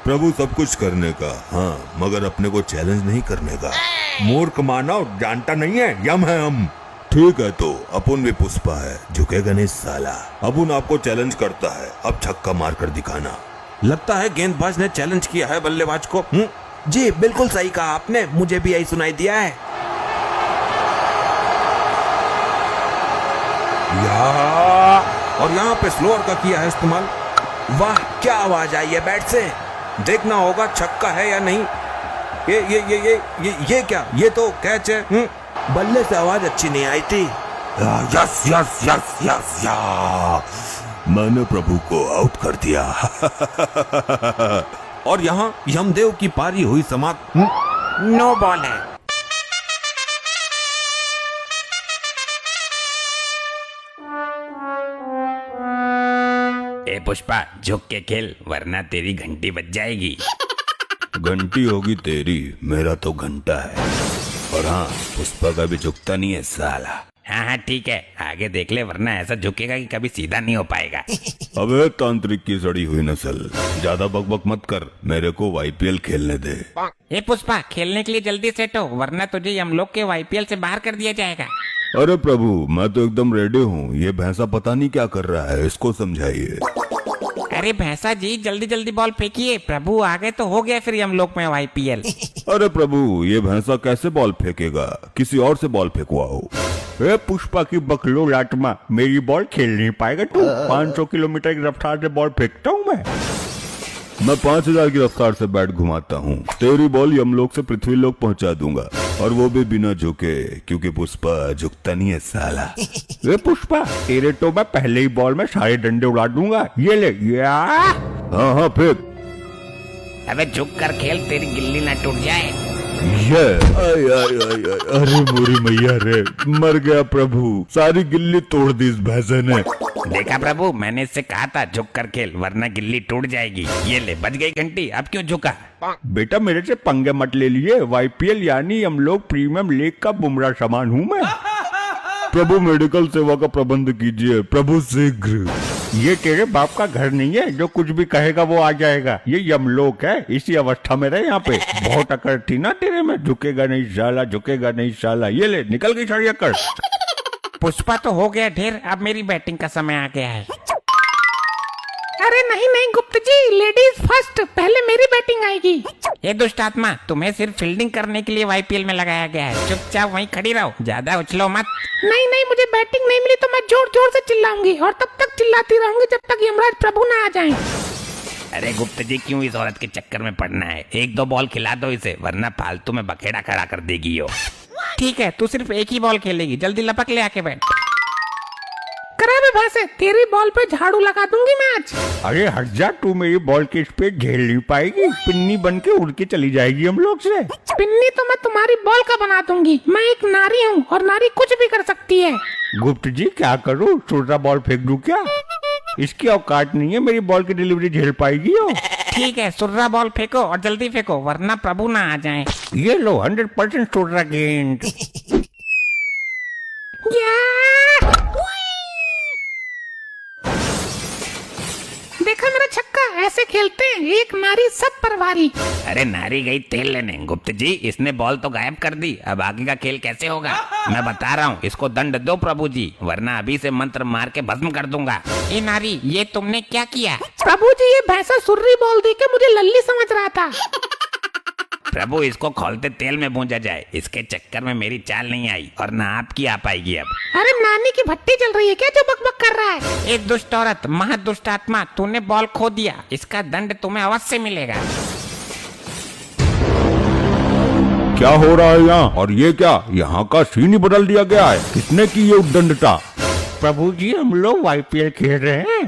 प्रभु सब कुछ करने का, हाँ, मगर अपने को चैलेंज नहीं करने का। मूर्ख मानव जानता नहीं है, यम है हम। ठीक है तो अपुन भी पुष्पा है, झुकेगा नहीं साला। अपुन आपको चैलेंज करता है, अब छक्का मार कर दिखाना। लगता है गेंदबाज ने चैलेंज किया है बल्लेबाज को। जी बिल्कुल सही कहा आपने, मुझे भी यही सुनाई दिया है। और यहाँ पे स्लोअर का किया है इस्तेमाल। वाह क्या आवाज आई है बैट से। देखना होगा छक्का है या नहीं। ये क्या, ये तो कैच है। बल्ले से आवाज अच्छी नहीं आई थी। यस यस यस यस या, मैंने प्रभु को आउट कर दिया। और यहाँ यमदेव की पारी हुई समाप्त। नो बॉल है। ए पुष्पा, झुक के खेल वरना तेरी घंटी बज जाएगी। घंटी होगी तेरी, मेरा तो घंटा है। और हाँ, पुष्पा का भी झुकता नहीं है साला। हाँ हाँ ठीक है, आगे देख ले वरना ऐसा झुकेगा कि कभी सीधा नहीं हो पाएगा। अबे तांत्रिक की सड़ी हुई नस्ल, ज्यादा बकबक मत कर, मेरे को वाईपीएल खेलने दे। ए पुष्पा, खेलने के लिए जल्दी सेट हो वरना तुझे हम लोग के वाईपीएल से बाहर कर दिया जाएगा। अरे प्रभु, मैं तो एकदम रेडी हूँ। ये भैंसा पता नहीं क्या कर रहा है, इसको समझाइए। अरे भैंसा जी, जल्दी जल्दी बॉल फेंकिए, प्रभु आ गए तो हो गया फिर हम लोग में वाईपीएल। अरे प्रभु, ये भैंसा कैसे बॉल फेंकेगा, किसी और से बॉल फेंकवाओ। ए पुष्पा की बकलो लाटमा, मेरी बॉल खेल नहीं पाएगा तू। 500 किलोमीटर की रफ्तार से बॉल फेंकता हूँ मैं 5000 की रफ्तार से बैट घुमाता हूँ। तेरी बॉल यमलोक से पृथ्वीलोक पहुँचा दूंगा, और वो भी बिना झुके, क्योंकि पुष्पा झुकता नहीं है साला। ए पुष्पा, तेरे तो मैं पहले ही बॉल में सारे डंडे उड़ा दूंगा। ये ले या। हाँ हाँ फेंक। अबे झुक कर खेल, तेरी गिल्ली ना टूट जाए। ये आय आय आय आय, अरे मोरी मैया रे, मर गया प्रभु, सारी गिल्ली तोड़ दी इस भैंसे ने। देखा प्रभु, मैंने इससे कहा था झुक कर खेल वरना गिल्ली टूट जाएगी। ये ले, बज गई घंटी, अब क्यों झुका? बेटा मेरे से पंगे मत ले लिए। वाईपीएल यानी हम लोग प्रीमियम लीग का बुमराह सामान हूँ मैं। प्रभु मेडिकल सेवा का प्रबंध कीजिए प्रभु, शीघ्र। ये तेरे बाप का घर नहीं है जो कुछ भी कहेगा वो आ जाएगा। ये यमलोक है, इसी अवस्था में रहे यहाँ पे। बहुत अकड़ थी ना तेरे में, झुकेगा नहीं साला, झुकेगा नहीं साला। ये ले, निकल गई सारी अकड़। पुष्पा तो हो गया ढेर, अब मेरी बैटिंग का समय आ गया है। अरे नहीं नहीं गुप्त जी, लेडीज फर्स्ट, पहले मेरी बैटिंग आएगी। ये दुष्ट आत्मा, तुम्हें सिर्फ फील्डिंग करने के लिए वाईपीएल में लगाया गया है। चुपचाप वहीं खड़ी रहो, ज्यादा उछलो मत। नहीं नहीं, मुझे बैटिंग नहीं मिली तो मैं जोर जोर से चिल्लाऊंगी, और तब तक चिल्लाती रहूंगी जब तक यमराज प्रभु ना आ जाएं। अरे गुप्त जी, क्यों इस औरत के चक्कर में पड़ना है? एक दो बॉल खिला दो इसे, वरना फालतू में बखेड़ा खड़ा कर देगी यो। ठीक है, तू सिर्फ एक ही बॉल खेलेगी, जल्दी लपक ले आके बैठ। करा बे भैंसे, तेरी बॉल पे झाड़ू लगा दूंगी मैं आज। अरे हट जा, तू मेरी बॉल की स्पीड झेल नहीं पाएगी। पिन्नी बन के उड़ के चली जाएगी हम लोग से। पिन्नी तो मैं तुम्हारी बॉल का बना दूंगी। मैं एक नारी हूँ और नारी कुछ भी कर सकती है। गुप्त जी क्या करूँ, छोटा बॉल फेंक दूं क्या? इसकी औकात नहीं है मेरी बॉल की डिलीवरी झेल पाएगी हो। ठीक है, सुर्रा बॉल फेंको और जल्दी फेंको वरना प्रभु ना आ जाएं। ये लो 100% छोटा गेंद। देखा मेरा छक्का, ऐसे खेलते हैं, एक नारी सब परवारी। अरे नारी गई तेल लेने। गुप्त जी, इसने बॉल तो गायब कर दी, अब आगे का खेल कैसे होगा? मैं बता रहा हूँ, इसको दंड दो प्रभु जी, वरना अभी से मंत्र मार के भस्म कर दूंगा। ए नारी, ये तुमने क्या किया? प्रभु जी, ये भैंसा सुर्री बॉल दे के मुझे लल्ली समझ रहा था। प्रभु, इसको खोलते तेल में भूंजा जाए, इसके चक्कर में मेरी चाल नहीं आई और ना आपकी आ पाएगी अब। अरे नानी की भट्टी चल रही है क्या जो बकबक कर रहा है? एक दुष्ट औरत, महादुष्ट आत्मा, तूने बॉल खो दिया, इसका दंड तुम्हें अवश्य मिलेगा। क्या हो रहा है यहाँ? और ये क्या, यहाँ का सीन ही बदल दिया गया है? किसने की ये उद्दंडता? प्रभु जी, हम लोग वाईपीएल खेल रहे हैं।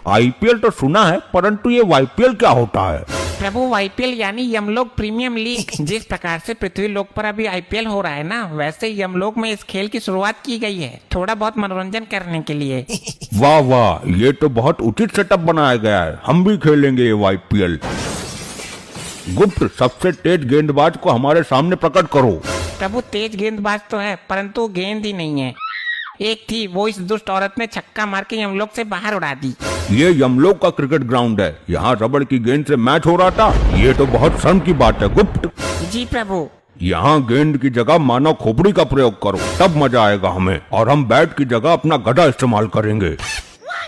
आईपीएल तो सुना है, परंतु ये वाईपीएल क्या होता है? प्रभु, वाईपीएल यानी यमलोक प्रीमियम लीग। जिस प्रकार से पृथ्वी लोक पर अभी आईपीएल हो रहा है ना, वैसे यमलोक में इस खेल की शुरुआत की गई है, थोड़ा बहुत मनोरंजन करने के लिए। वाह वाह, ये तो बहुत उचित सेटअप बनाया गया है। हम भी खेलेंगे ये वाईपीएल। गुप्त, सबसे तेज गेंदबाज को हमारे सामने प्रकट करो। प्रभु, तेज गेंदबाज तो है, परंतु गेंद ही नहीं है। एक थी, वो इस दुष्ट औरत ने छक्का मार के यमलोक से बाहर उड़ा दी। ये यमलोक का क्रिकेट ग्राउंड है, यहाँ रबड़ की गेंद से मैच हो रहा था। ये तो बहुत शर्म की बात है गुप्त। जी प्रभु। यहाँ गेंद की जगह मानव खोपड़ी का प्रयोग करो, तब मजा आएगा हमें। और हम बैट की जगह अपना गधा इस्तेमाल करेंगे।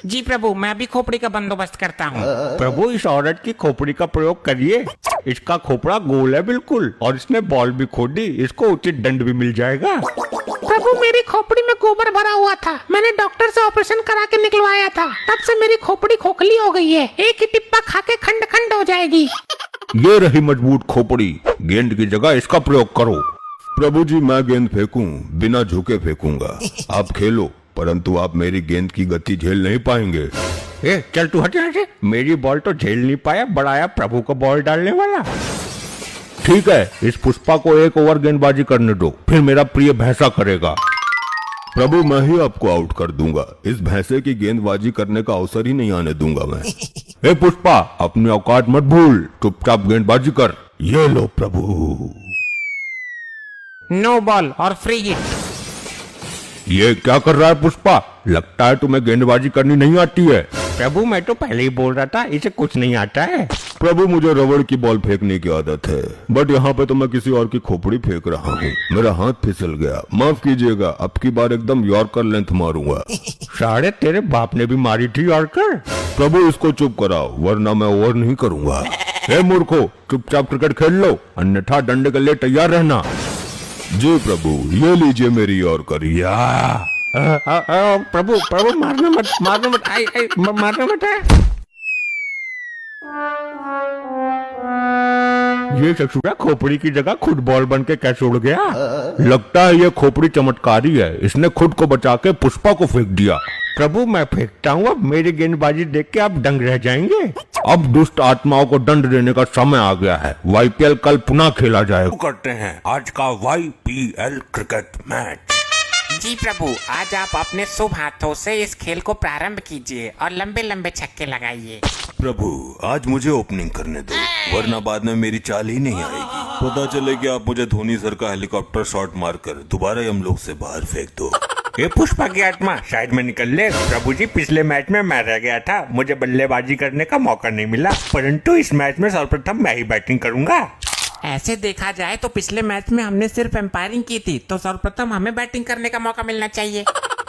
जी प्रभु, मैं अभी खोपड़ी का बंदोबस्त करता हूँ। प्रभु इस औरत की खोपड़ी का प्रयोग करिए। इसका खोपड़ा गोल है बिल्कुल, और इसने बॉल भी खोदी, इसको उचित दंड भी मिल जाएगा। प्रभु, मेरी खोपड़ी में गोबर भरा हुआ था, मैंने डॉक्टर से ऑपरेशन करा के निकलवाया था, तब से मेरी खोपड़ी खोखली हो गई है। एक ही टिप्पा खा के खंड खंड हो जाएगी। ये रही मजबूत खोपड़ी, गेंद की जगह इसका प्रयोग करो। प्रभु जी, मैं गेंद फेंकूं, बिना झुके फेंकूंगा। आप खेलो, परंतु आप मेरी गेंद की गति झेल नहीं पाएंगे। ए, चल तू हट यहाँ से। मेरी बॉल तो झेल नहीं पाया, बढ़ाया प्रभु को बॉल डालने वाला। ठीक है, इस पुष्पा को एक ओवर गेंदबाजी करने दो, फिर मेरा प्रिय भैंसा करेगा। प्रभु, मैं ही आपको आउट कर दूंगा। इस भैंसे की गेंदबाजी करने का अवसर ही नहीं आने दूंगा मैं। ए पुष्पा, अपनी औकात मत भूल, चुपचाप गेंदबाजी कर। ये लो प्रभु। नो बॉल और फ्री हिट। ये क्या कर रहा है पुष्पा? लगता है तुम्हें गेंदबाजी करनी नहीं आती है। प्रभु, मैं तो पहले ही बोल रहा था, इसे कुछ नहीं आता है। प्रभु, मुझे रबड़ की बॉल फेंकने की आदत है, बट यहाँ पे तो मैं किसी और की खोपड़ी फेंक रहा हूँ। मेरा हाथ फिसल गया, माफ कीजिएगा। अब की बार एकदम यॉर्कर लेंथ मारूंगा। साढ़े तेरे बाप ने भी मारी थी यॉर्कर। प्रभु, इसको चुप कराओ, वरना मैं ओवर नहीं करूंगा। हे मूर्खो, चुपचाप क्रिकेट खेल लो, अन्यथा दंड के लिए तैयार रहना। जी प्रभु, ये लीजिए मेरी यॉर्कर। या प्रभु प्रभु, मारना मत, मारना मत, मारना मत है। ये ससुरा खोपड़ी की जगह खुद बॉल बन के कैसे उड़ गया? लगता है ये खोपड़ी चमत्कारी है, इसने खुद को बचा के पुष्पा को फेंक दिया। प्रभु, मैं फेंकता हूँ, अब मेरी गेंदबाजी देख के आप दंग रह जाएंगे। अब दुष्ट आत्माओं को दंड देने का समय आ गया है। वाईपीएल कल पुनः खेला जाएगा। करते हैं आज का YPL क्रिकेट मैच। जी प्रभु, आज आप अपने शुभ हाथों से इस खेल को प्रारंभ कीजिए और लंबे लंबे छक्के लगाइए। प्रभु, आज मुझे ओपनिंग करने दो, वरना बाद में मेरी चाल ही नहीं आएगी। पता चले कि आप मुझे धोनी सर का हेलीकॉप्टर शॉट मारकर दोबारा यमलोक से बाहर फेंक दो। ये पुष्पा की आत्मा शायद में निकल ले। प्रभु जी, पिछले मैच में मैं रह गया था, मुझे बल्लेबाजी करने का मौका नहीं मिला, परंतु इस मैच में सर्वप्रथम मैं ही बैटिंग करूंगा। ऐसे देखा जाए तो पिछले मैच में हमने सिर्फ एम्पायरिंग की थी, तो सर्वप्रथम हमें बैटिंग करने का मौका मिलना चाहिए।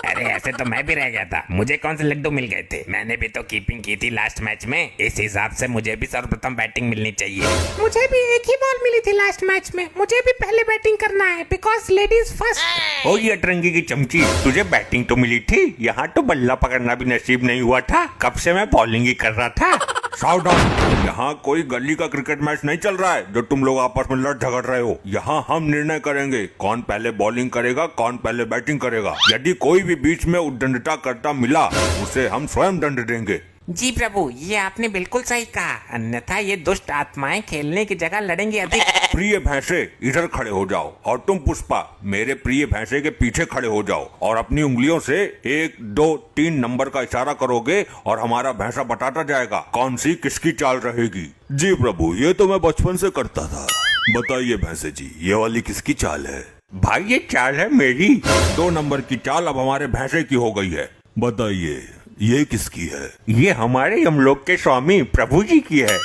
अरे ऐसे तो मैं भी रह गया था, मुझे कौन से लड्डू मिल गए थे? मैंने भी तो कीपिंग की थी लास्ट मैच में, इस हिसाब से मुझे भी सर्वप्रथम बैटिंग मिलनी चाहिए। मुझे भी एक ही बॉल मिली थी लास्ट मैच में, मुझे भी पहले बैटिंग करना है, बिकॉज लेडीज फर्स्ट। ओ ये अतरंगी की चमची, तुझे बैटिंग तो मिली थी, यहाँ तो बल्ला पकड़ना भी नसीब नहीं हुआ था। कब से मैं बॉलिंग ही कर रहा था। सावधान, यहाँ कोई गली का क्रिकेट मैच नहीं चल रहा है जो तुम लोग आपस में लड़ झगड़ रहे हो। यहाँ हम निर्णय करेंगे कौन पहले बॉलिंग करेगा, कौन पहले बैटिंग करेगा। यदि कोई भी बीच में उद्दंडता करता मिला, उसे हम स्वयं दंड देंगे। जी प्रभु, ये आपने बिल्कुल सही कहा, अन्यथा ये दुष्ट आत्माएं खेलने की जगह लड़ेंगे अधिक। प्रिय भैंसे, इधर खड़े हो जाओ, और तुम पुष्पा मेरे प्रिय भैंसे के पीछे खड़े हो जाओ और अपनी उंगलियों से 1, 2, 3 नंबर का इशारा करोगे और हमारा भैंसा बताता जाएगा कौन सी किसकी चाल रहेगी। जी प्रभु, ये तो मैं बचपन से करता था। बताइए भैंसे जी, ये वाली किसकी चाल है? भाई ये चाल है मेरी। 2 नंबर की चाल अब हमारे भैंसे की हो गई है। बताइए ये किसकी है? ये हमारे यमलोक के स्वामी प्रभु जी की है।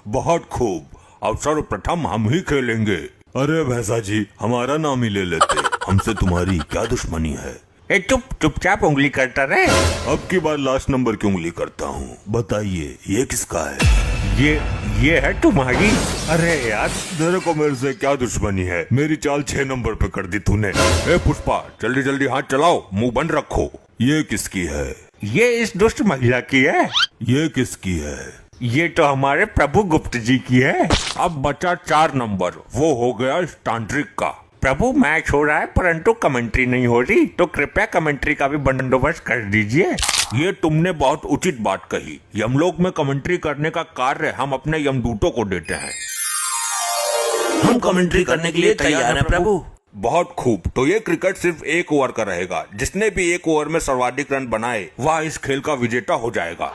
बहुत खूब, अब सर्वप्रथम हम ही खेलेंगे। अरे भैंसा जी, हमारा नाम ही ले लेते, हमसे तुम्हारी क्या दुश्मनी है? ए चुपचाप उंगली करता रहे। अब की बार लास्ट नंबर की उंगली करता हूँ। बताइए ये किसका है? ये है तुम्हारी। अरे यार, तेरे को मेरे से क्या दुश्मनी है? मेरी चाल 6 नंबर पे कर दी तूने। ए पुष्पा, जल्दी जल्दी हाथ चलाओ, मुंह बंद रखो। ये किसकी है? ये इस दुष्ट महिला की है। ये किसकी है? ये तो हमारे प्रभु गुप्त जी की है। अब बचा 4 नंबर, वो हो गया इस तांत्रिक का। प्रभु मैच हो रहा है परंतु कमेंट्री नहीं हो रही, तो कृपया कमेंट्री का भी बंदोबस्त कर दीजिए। ये तुमने बहुत उचित बात कही। यमलोक में कमेंट्री करने का कार्य हम अपने यमदूतों को देते हैं। हम कमेंट्री करने के लिए तैयार हैं प्रभु। बहुत खूब, तो ये क्रिकेट सिर्फ 1 ओवर का रहेगा। जिसने भी 1 ओवर में सर्वाधिक रन बनाए वह इस खेल का विजेता हो जाएगा।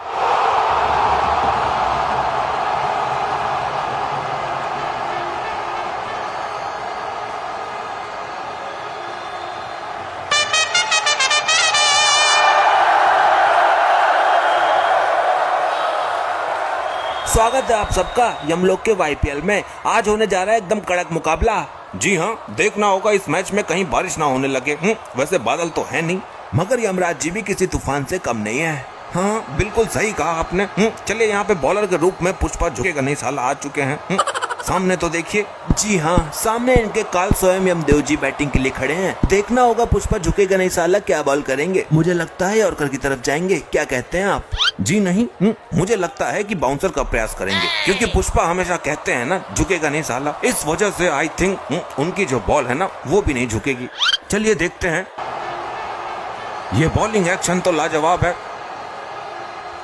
स्वागत है आप सबका यमलोक के वाईपीएल में। आज होने जा रहा है एकदम कड़क मुकाबला। जी हाँ, देखना होगा इस मैच में कहीं बारिश ना होने लगे। वैसे बादल तो है नहीं, मगर यमराज जी भी किसी तूफान से कम नहीं है। हाँ बिल्कुल सही कहा आपने। चलिए यहाँ पे बॉलर के रूप में पुष्पा झुकेगा नहीं साला आ चुके हैं। सामने तो देखिए। जी हाँ, सामने इनके काल स्वयं यमदेव जी बैटिंग के लिए खड़े हैं। देखना होगा पुष्पा झुकेगा नहीं साला क्या बॉल करेंगे। मुझे लगता है यॉर्कर की तरफ जाएंगे, क्या कहते हैं आप? जी नहीं, मुझे लगता है कि बाउंसर का प्रयास करेंगे, क्योंकि पुष्पा हमेशा कहते हैं ना झुकेगा नहीं साला। इस वजह से आई थिंक उनकी जो बॉल है ना वो भी नहीं झुकेगी। चलिए देखते हैं। ये बॉलिंग एक्शन तो लाजवाब है।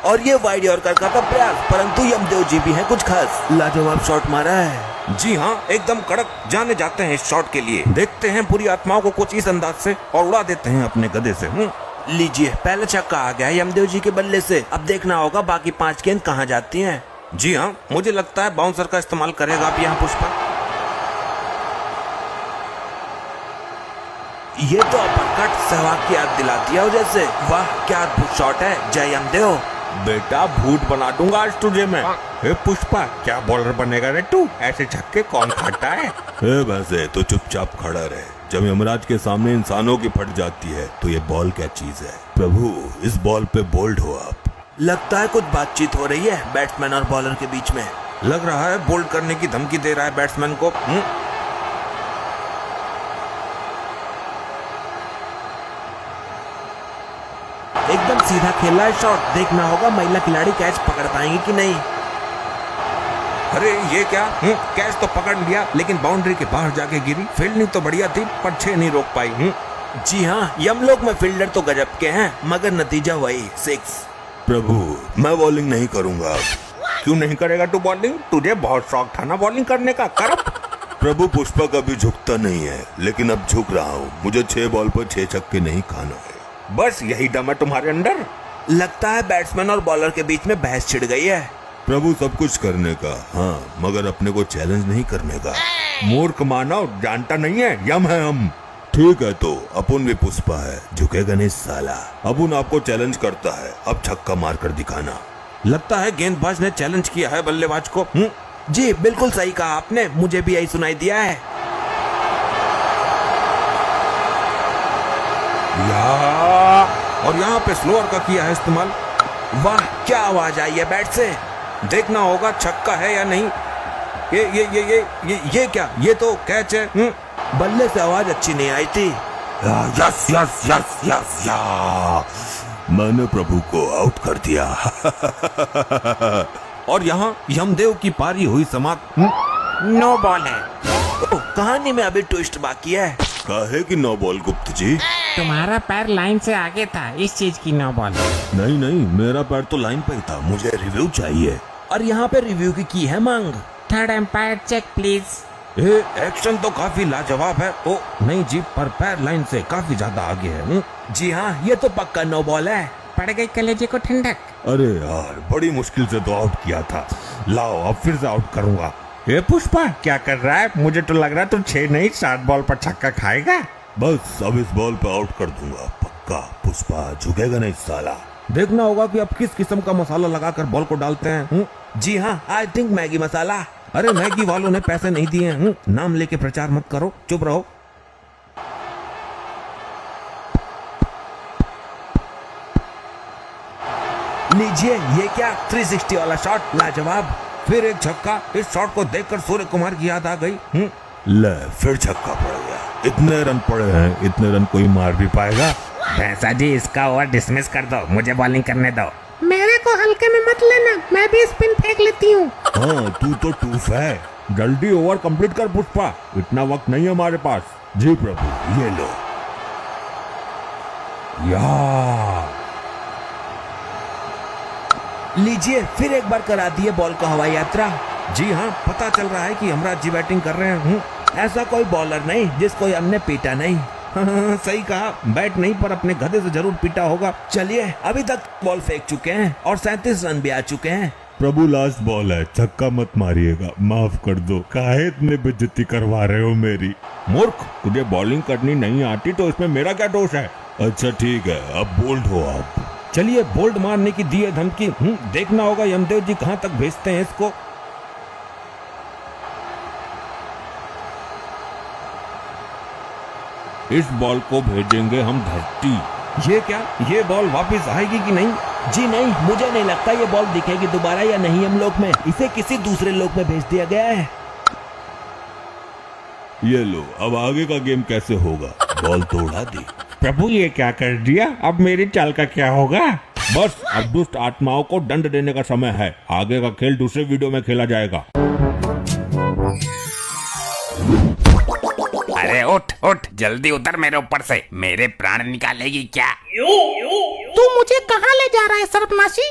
और ये वाइड यॉर्कर का था प्रयास, परंतु यमदेव जी भी है कुछ खास। लाजवाब शॉट मारा है। जी हाँ, एकदम कड़क जाने जाते हैं इस शॉट के लिए। देखते हैं पूरी आत्माओं को कुछ इस अंदाज से और उड़ा देते हैं अपने गधे से। लीजिए, पहला छक्का आ गया यमदेव जी के बल्ले से। अब देखना होगा बाकी 5 गेंद कहाँ जाती हैं। जी हाँ, मुझे लगता है बाउंसर का इस्तेमाल करेगा अब यहाँ पुष्पा। ये तो अपरकट सहवाग की याद दिला दिया हो जैसे। वाह क्या अद्भुत शॉट है, जय यमदेव। बेटा भूत बना दूंगा आज तुझे मैं। हे पुष्पा, क्या बॉलर बनेगा रे तू? ऐसे छक्के कौन खाता है? वैसे तो चुपचाप खड़ा रहे। जब यमराज के सामने इंसानों की फट जाती है तो ये बॉल क्या चीज है। प्रभु इस बॉल पे बोल्ड हो आप। लगता है कुछ बातचीत हो रही है बैट्समैन और बॉलर के बीच में। लग रहा है बोल्ड करने की धमकी दे रहा है बैट्समैन को। एकदम सीधा खेला है शॉट। देखना होगा महिला खिलाड़ी कैच पकड़ पाएंगी कि नहीं। अरे ये क्या, कैच तो पकड़ लिया लेकिन बाउंड्री के बाहर जाके गिरी। फील्डिंग तो बढ़िया थी पर 6 नहीं रोक पाई। जी हाँ, यमलोक में फील्डर तो गजब के हैं, मगर नतीजा वही 6। प्रभु मैं बॉलिंग नहीं करूंगा। क्यों नहीं करेगा तू बॉलिंग? तुझे बहुत शौक था ना बॉलिंग करने का, कर। प्रभु पुष्पा कभी झुकता नहीं है, लेकिन अब झुक रहा हूँ। मुझे 6 बॉल पर 6 छक्के नहीं खाना है। बस यही दम है तुम्हारे अंदर। लगता है बैट्समैन और बॉलर के बीच में बहस छिड़ गई है। प्रभु सब कुछ करने का, हाँ, मगर अपने को चैलेंज नहीं करने का। मूर्ख मानव, जानता नहीं है यम है हम। ठीक है तो अपुन भी पुष्पा है, झुकेगा नहीं साला। अपुन आपको चैलेंज करता है, अब छक्का मार कर दिखाना। लगता है गेंदबाज ने चैलेंज किया है बल्लेबाज को। जी बिल्कुल सही कहा आपने, मुझे भी यही सुनाई दिया है। और यहाँ पे स्लोअर का किया है इस्तेमाल। वाह क्या आवाज आई है बैट से। देखना होगा छक्का है या नहीं। ये क्या, ये तो कैच है। बल्ले से आवाज अच्छी नहीं आई थी। यस यस यस यस या, मैंने प्रभु को आउट कर दिया। और यहाँ यमदेव की पारी हुई समाप्त। नो बॉल है। कहानी में अभी ट्विस्ट बाकी है। काहे की 9 बॉल गुप्त जी? तुम्हारा पैर लाइन से आगे था, इस चीज की नो बॉल। नहीं नहीं, मेरा पैर तो लाइन पे ही था। मुझे रिव्यू चाहिए। और यहाँ पे रिव्यू की है मांग। Third umpire check please. Action तो काफी लाजवाब है। ओ नहीं जी, पर पैर लाइन से काफी ज्यादा आगे है। जी हाँ, ये तो पक्का नो बॉल है। पड़ गई कलेजे को ठंडक। अरे यार, बड़ी मुश्किल से तो आउट किया था। लाओ अब फिर से आउट करूंगा। हे पुष्पा, क्या कर रहा है? मुझे तो लग रहा है तू 6 नहीं 7 बॉल पर छक्का खाएगा। बस अब इस बॉल पे आउट कर दूंगा पक्का। पुष्पा झुकेगा नहीं साला। देखना होगा कि अब किस किस्म का मसाला लगाकर बॉल को डालते हैं। जी हाँ, आई थिंक मैगी मसाला। अरे मैगी वालों ने पैसे नहीं दिए हैं। नाम लेके प्रचार मत करो, चुप रहो। लीजिए, ये क्या 360 वाला शॉट, लाजवाब। फिर एक छक्का। इस शॉट को देखकर सूर्य कुमार की याद आ गई। ले फिर छक्का पड़ गया। इतने रन पड़े हैं, इतने रन कोई मार भी पाएगा? भैंसा जी, इसका ओवर डिसमिस कर दो, मुझे बॉलिंग करने दो। मेरे को हल्के में मत लेना, मैं भी स्पिन फेंक लेती हूँ। हाँ तू तो टूफ है। जल्दी ओवर कंप्लीट कर पुष्पा, इतना वक्त नहीं है हमारे पास। जी प्रभु, ये लो। यार लीजिए, फिर एक बार करा दिए बॉल को हवाई यात्रा। जी हाँ, पता चल रहा है कि यमराज जी बैटिंग कर रहे हैं। ऐसा कोई बॉलर नहीं जिसको हमने पीटा नहीं। हाँ, सही कहा। बैट नहीं पर अपने गधे से जरूर पीटा होगा। चलिए, अभी तक बॉल फेंक चुके हैं और 37 रन भी आ चुके हैं। प्रभु लास्ट बॉल है, छक्का मत मारिएगा, माफ कर दो। काहे इतने बेइज्जती करवा रहे हो मेरी? मूर्ख, तुझे बॉलिंग करनी नहीं आती तो इसमें मेरा क्या दोष है? अच्छा ठीक है, अब बोल्ड हो आप। चलिए बोल्ड मारने की दी है धमकी। देखना होगा यमदेव जी कहाँ तक भेजते हैं इसको। इस बॉल को भेजेंगे हम धरती। ये क्या, ये बॉल वापस आएगी कि नहीं? जी नहीं, मुझे नहीं लगता ये बॉल दिखेगी दोबारा या नहीं यमलोक में। इसे किसी दूसरे लोक में भेज दिया गया है। ये लो, अब आगे का गेम कैसे होगा? बॉल तो उड़ा दी। प्रभु ये क्या कर दिया, अब मेरी चाल का क्या होगा? बस अब दुष्ट आत्माओं को दंड देने का समय है। आगे का खेल दूसरे वीडियो में खेला जाएगा। अरे उठ उठ, जल्दी उतर मेरे ऊपर से, मेरे प्राण निकालेगी क्या? तू मुझे कहाँ ले जा रहा है सर्पनाशी?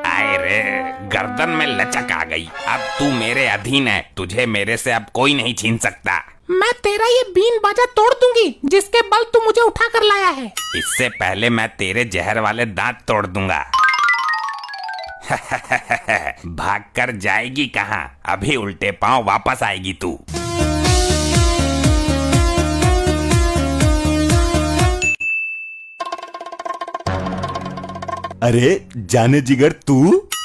आए रे, गर्दन में लचक आ गई। अब तू मेरे अधीन है, तुझे मेरे से अब कोई नहीं छीन सकता। मैं तेरा ये बीन बाजा तोड़ दूंगी जिसके बल तू मुझे उठा कर लाया है। इससे पहले मैं तेरे जहर वाले दांत तोड़ दूंगा। भाग कर जाएगी कहाँ? अभी उल्टे पांव वापस आएगी तू। अरे जाने जिगर तू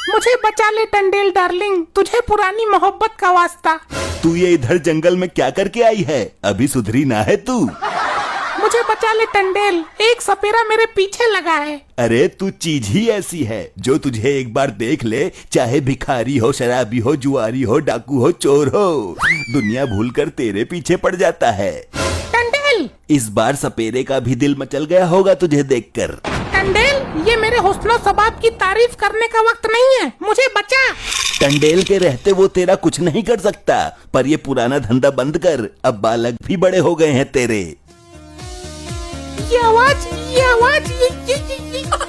मुझे बचा ले टंडेल डार्लिंग, तुझे पुरानी मोहब्बत का वास्ता। तू ये इधर जंगल में क्या करके आई है? अभी सुधरी ना है तू। मुझे बचा ले टंडेल, एक सपेरा मेरे पीछे लगा है। अरे तू चीज ही ऐसी है जो तुझे एक बार देख ले, चाहे भिखारी हो, शराबी हो, जुआरी हो, डाकू हो, चोर हो, दुनिया भूलकर तेरे पीछे पड़ जाता है। टंडेल, इस बार सपेरे का भी दिल मचल गया होगा तुझे देखकर। टंडेल, ये मेरे हुस्नो सबाब की तारीफ करने का वक्त नहीं है, मुझे बचा। टंडेल के रहते वो तेरा कुछ नहीं कर सकता, पर ये पुराना धंधा बंद कर, अब बालक भी बड़े हो गए हैं तेरे। ये आवाज, ये।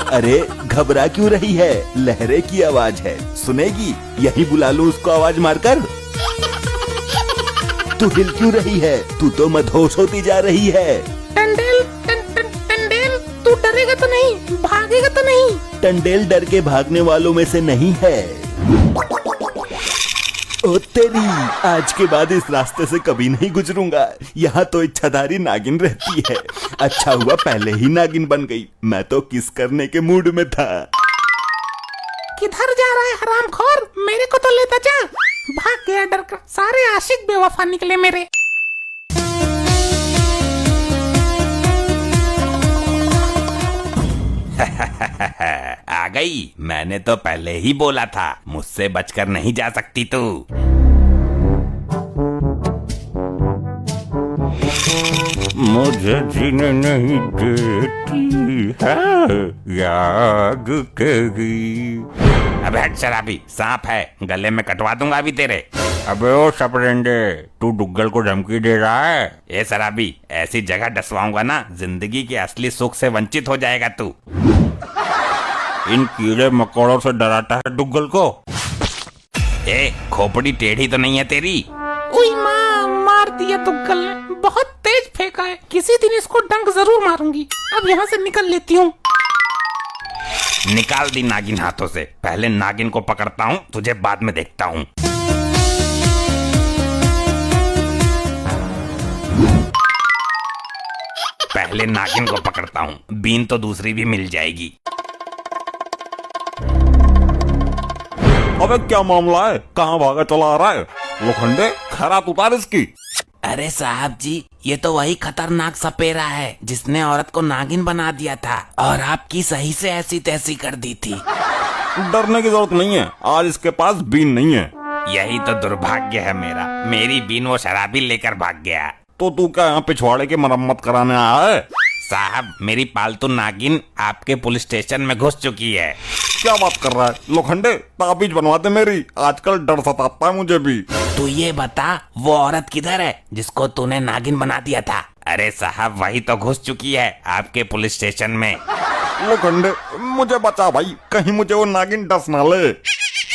अरे घबरा क्यों रही है? लहरे की आवाज है, सुनेगी? यही बुला लूं उसको आवाज मारकर। तू हिल क्यों रही है? तू तो मदहोश होती जा रही है। टंडेल, टंडेल, तू डरेगा तो नहीं, भागेगा तो नहीं? टंडेल डर के भागने वालों में से नहीं है। ओ तेरी, आज के बाद इस रास्ते से कभी नहीं गुजरूंगा। यहाँ तो इच्छाधारी नागिन रहती है। अच्छा हुआ पहले ही नागिन बन गई, मैं तो किस करने के मूड में था। किधर जा रहा है हरामखोर? मेरे को तो लेता जा। भाग गया डर कर, सारे आशिक बेवफा निकले मेरे। आ गई, मैंने तो पहले ही बोला था, मुझसे बचकर नहीं जा सकती तू। मुझे जीने नहीं देती है याद तेरी। अबे हट शराबी, सांप है, गले में कटवा दूंगा अभी तेरे। अबे ओ सपरेंडे, तू डुग्गल को धमकी दे रहा है? ए शराबी, ऐसी जगह डसवाऊंगा ना, जिंदगी के असली सुख से वंचित हो जाएगा तू। इन कीड़े मकोड़ों से डराता है डुग्गल को? ए, खोपड़ी टेढ़ी तो नहीं है तेरी? उई माँ, मार दिया तुक्कल ने, बहुत तेज फेंका है। किसी दिन इसको डंक जरूर मारूंगी। अब यहाँ से निकल लेती हूँ। निकाल दी नागिन हाथों से, पहले नागिन को पकड़ता हूँ, तुझे बाद में देखता हूँ। पहले नागिन को पकड़ता हूँ, बीन तो दूसरी भी मिल जाएगी। अबे क्या मामला है? कहाँ भागा चला आ रहा है? लोखंडे, खैरात उतार इसकी। अरे साहब जी, ये तो वही खतरनाक सपेरा है जिसने औरत को नागिन बना दिया था और आपकी सही से ऐसी तैसी कर दी थी। डरने की जरूरत नहीं है, आज इसके पास बीन नहीं है। यही तो दुर्भाग्य है मेरा, मेरी बीन वो शराबी लेकर भाग गया। तो तू क्या यहाँ पिछवाड़े की मरम्मत कराने आया है? साहब, मेरी पालतू नागिन आपके पुलिस स्टेशन में घुस चुकी है। क्या बात कर रहा है? लोखंडे, ताबीज बनवा दे मेरी, आजकल डर सताता है मुझे भी। तू ये बता, वो औरत किधर है जिसको तूने नागिन बना दिया था? अरे साहब, वही तो घुस चुकी है आपके पुलिस स्टेशन में। लोखंडे, मुझे बचा भाई, कहीं मुझे वो नागिन डस ना ले।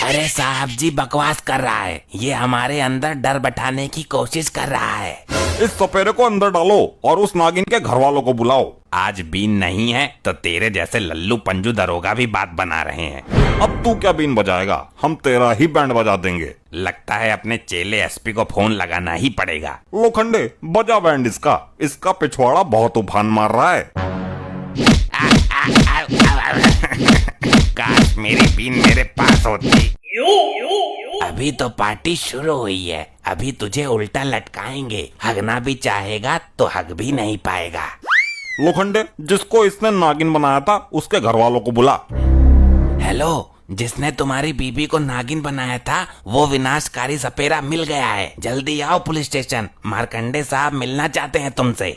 अरे साहब जी, बकवास कर रहा है, ये हमारे अंदर डर बैठाने की कोशिश कर रहा है। इस सपेरे को अंदर डालो और उस नागिन के घर वालों को बुलाओ। आज बीन नहीं है तो तेरे जैसे लल्लू पंजू दरोगा भी बात बना रहे हैं। अब तू क्या बीन बजाएगा? हम तेरा ही बैंड बजा देंगे। लगता है अपने चेले एसपी को फोन लगाना ही पड़ेगा। लोखंडे, बजा बैंड इसका पिछवाड़ा बहुत उफान मार रहा है। काश मेरी बीन मेरे पास होती। अभी तो पार्टी शुरू हुई है, अभी तुझे उल्टा लटकाएंगे। हगना भी चाहेगा तो हग भी नहीं पाएगा। लोखंडे, जिसको इसने नागिन बनाया था उसके घर वालों को बुला। हेलो, जिसने तुम्हारी बीबी को नागिन बनाया था वो विनाशकारी सपेरा मिल गया है। जल्दी आओ पुलिस स्टेशन, मार्कंडे साहब मिलना चाहते हैं तुमसे।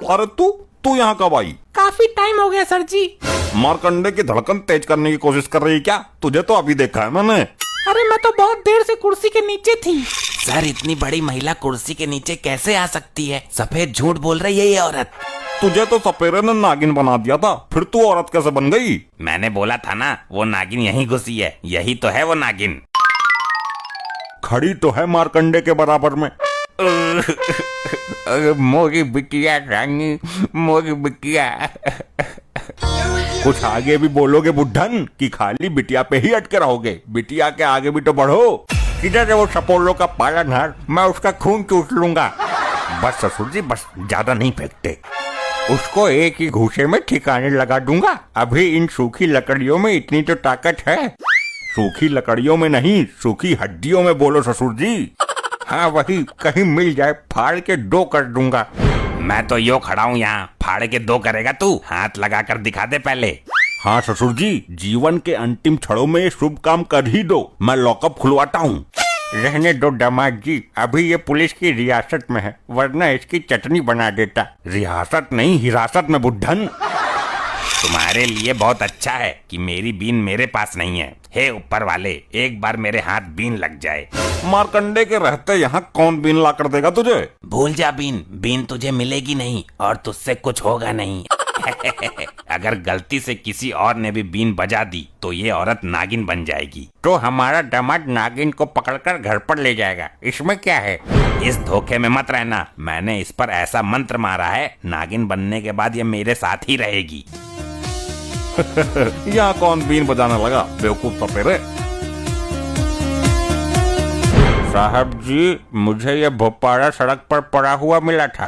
अरे तू यहाँ कब आई? काफी टाइम हो गया सर जी। मार्कंडे की धड़कन तेज करने की कोशिश कर रही है क्या? तुझे तो अभी देखा है मैंने। अरे मैं तो बहुत देर से कुर्सी के नीचे थी। सर, इतनी बड़ी महिला कुर्सी के नीचे कैसे आ सकती है? सफेद झूठ बोल रही है ये औरत। तुझे तो सपेरे ने नागिन बना दिया था, फिर तू औरत कैसे बन गई? मैंने बोला था ना, वो नागिन यहीं घुसी है। यही तो है वो नागिन। खड़ी तो है मार्कंडे के बराबर में। मोरी बिटिया रानी, मोरी बिटिया। कुछ आगे भी बोलोगे बुढ़न कि खाली बिटिया पे ही अटके रहोगे? बिटिया के आगे भी तो बढ़ो। किधर है वो सपोलो का पालनहार? मैं उसका खून चूस लूंगा। बस ससुर जी, बस ज्यादा नहीं फेंकते। उसको एक ही घूसे में ठिकाने लगा दूंगा। अभी इन सूखी लकड़ियों में इतनी तो ताकत है। सूखी लकड़ियों में नहीं, सूखी हड्डियों में बोलो ससुर जी। हाँ वही, कहीं मिल जाए फाड़ के दो कर दूंगा। मैं तो यो खड़ा हूँ यहाँ, फाड़ के दो करेगा तू? हाथ लगा कर दिखा दे पहले। हाँ ससुर जी, जीवन के अंतिम क्षणों में ये शुभ काम कर ही दो। मैं लॉकअप खुलवाता हूँ। रहने दो दामाद जी, अभी ये पुलिस की रियासत में है, वरना इसकी चटनी बना देता। रियासत नहीं, हिरासत में बुढ़न। तुम्हारे लिए बहुत अच्छा है कि मेरी बीन मेरे पास नहीं है। हे ऊपर वाले, एक बार मेरे हाथ बीन लग जाए। मार्कंडे के रहते यहाँ कौन बीन ला कर देगा तुझे? भूल जा बीन तुझे मिलेगी नहीं और तुझसे कुछ होगा नहीं। अगर गलती से किसी और ने भी बीन बजा दी तो ये औरत नागिन बन जाएगी। तो हमारा दामाद नागिन को पकड़कर घर पर ले जाएगा, इसमें क्या है? इस धोखे में मत रहना। मैंने इस पर ऐसा मंत्र मारा है, नागिन बनने के बाद ये मेरे साथ ही रहेगी। यहाँ कौन बीन बजाने लगा, बेवकूफ सपेरे। साहब जी, मुझे ये भोपारा सड़क पर पड़ा हुआ मिला था।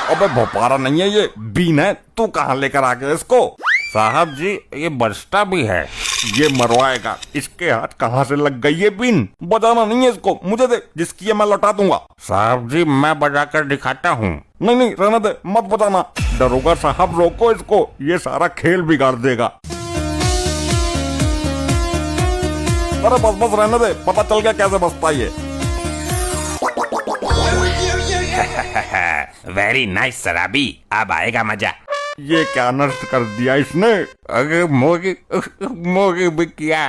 अबे भोपारा नहीं है, ये बीन है। तू कहाँ लेकर आ गया इसको? साहब जी, ये बजता भी है। ये मरवाएगा। इसके हाथ कहाँ से लग गई ये बीन? बजाना नहीं है इसको, मुझे दे। जिसकी है मैं लौटा दूंगा। साहब जी, मैं बजा कर दिखाता हूँ। नहीं नहीं, रहने दे, मत बजाना। दरोगा साहब रोको इसको, ये सारा खेल बिगाड़ देगा। अरे बस बस रहने दे, पता चल गया कैसे बजता ये। वेरी नाइस शराबी, अब आएगा मजा। ये क्या नष्ट कर दिया इसने? अरे मोगी बिटिया।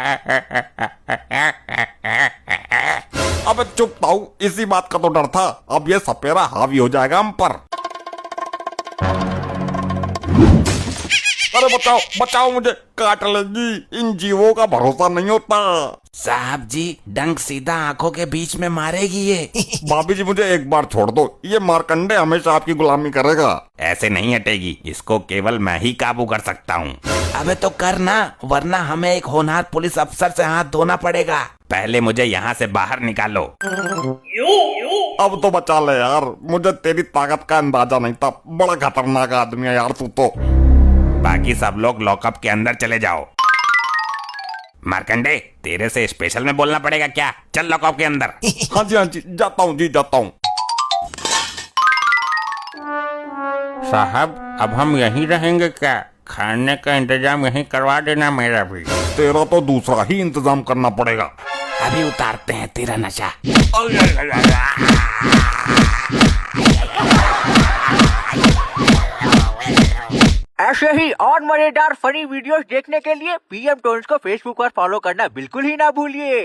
अबे चुप ताऊ, इसी बात का तो डर था। अब ये सपेरा हावी हो जाएगा हम पर। अरे बचाओ बचाओ, मुझे काट लेगी। इन जीवों का भरोसा नहीं होता। साहब जी, डंक सीधा आंखों के बीच में मारेगी ये। भाभी जी, मुझे एक बार छोड़ दो। ये मार्कंडे हमेशा आपकी गुलामी करेगा। ऐसे नहीं हटेगी, इसको केवल मैं ही काबू कर सकता हूँ। अबे तो कर ना, वरना हमें एक होनहार पुलिस अफसर से हाथ धोना पड़ेगा। पहले मुझे यहाँ से बाहर निकालो। अब तो बचा ले यार, मुझे तेरी ताकत का अंदाजा नहीं था। बड़ा खतरनाक आदमी है यार तू तो। बाकी सब लोग लॉकअप के अंदर चले जाओ। मार्कंडे, तेरे से स्पेशल में बोलना पड़ेगा क्या? चल लॉकअप के अंदर। हाँ जी, जाता हूँ जी, जाता हूँ। साहब, अब हम यहीं रहेंगे क्या? खाने का इंतजाम यहीं करवा देना मेरा भी। तेरा तो दूसरा ही इंतजाम करना पड़ेगा। अभी उतारते हैं तेरा नशा। ऐसे ही और मजेदार फनी वीडियोस देखने के लिए PM टोन्स को फेसबुक पर फॉलो करना बिल्कुल ही ना भूलिए।